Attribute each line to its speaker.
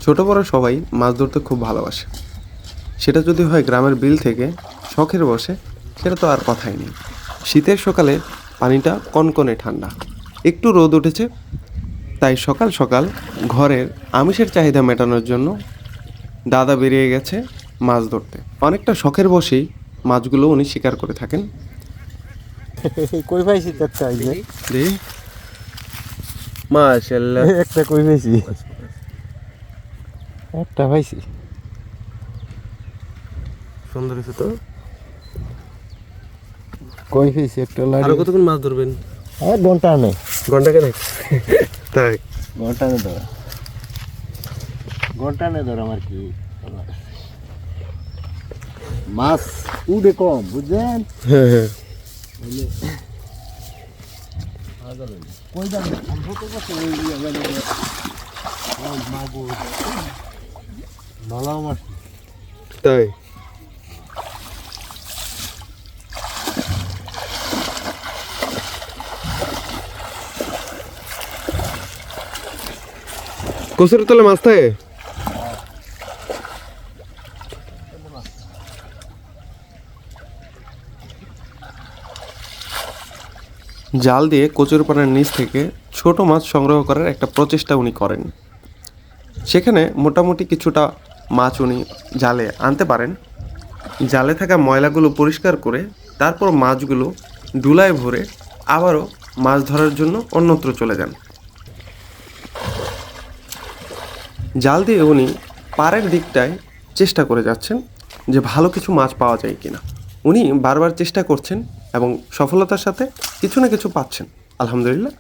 Speaker 1: ছোট বড় সবাই মাছ ধরতে খুব ভালোবাসে। সেটা যদি হয় গ্রামের বিল থেকে শখের বসে, সেটা তো আর কথাই নেই। শীতের সকালে পানিটা কনকনে ঠান্ডা, একটু রোদ উঠেছে, তাই সকাল সকাল ঘরের আমিষের চাহিদা মেটানোর জন্য দাদা বেরিয়ে গেছে মাছ ধরতে। অনেকটা শখের বসেই মাছগুলো উনি শিকার করে থাকেন।
Speaker 2: কই পাইছি তো একটা এই যে
Speaker 1: দেখি, মাশাআল্লাহ,
Speaker 2: একটা কই পাইছি, একটা পাইছি।
Speaker 1: সুন্দর হয়েছে তো।
Speaker 2: কই পাইছি একটা
Speaker 1: আরো
Speaker 2: লাড়ি।
Speaker 1: কতক্ষণ মাছ ধরবেন?
Speaker 2: ঘন্টা নেই,
Speaker 1: ঘন্টা কেন? তাই
Speaker 2: ঘন্টা নেই ধরা, ঘন্টা নেই ধরা আমার কি মাছ উড়ে কম, বুঝলেন?
Speaker 1: হ্যাঁ হ্যাঁ,
Speaker 2: কই যাবে ছোট কাছে মাগুর ভালো মাছ।
Speaker 1: তাই কচুর তলে মাছ থাকে। জাল দিয়ে কচুরিপানার নিচ থেকে ছোট মাছ সংগ্রহ করার একটা প্রচেষ্টা উনি করেন। সেখানে মোটামুটি কিছুটা মাছ উনি জালে আনতে পারেন। জালে থাকা ময়লাগুলো পরিষ্কার করে তারপর মাছগুলো ডুলায় ভরে আবারও মাছ ধরার জন্য অন্যত্র চলে যান। জাল দিয়ে উনি পাড়ের দিকটায় চেষ্টা করে যাচ্ছেন যে ভালো কিছু মাছ পাওয়া যায় কিনা। উনি বারবার চেষ্টা করছেন এবং সফলতার সাথে কিছু না কিছু পাচ্ছেন, আলহামদুলিল্লাহ।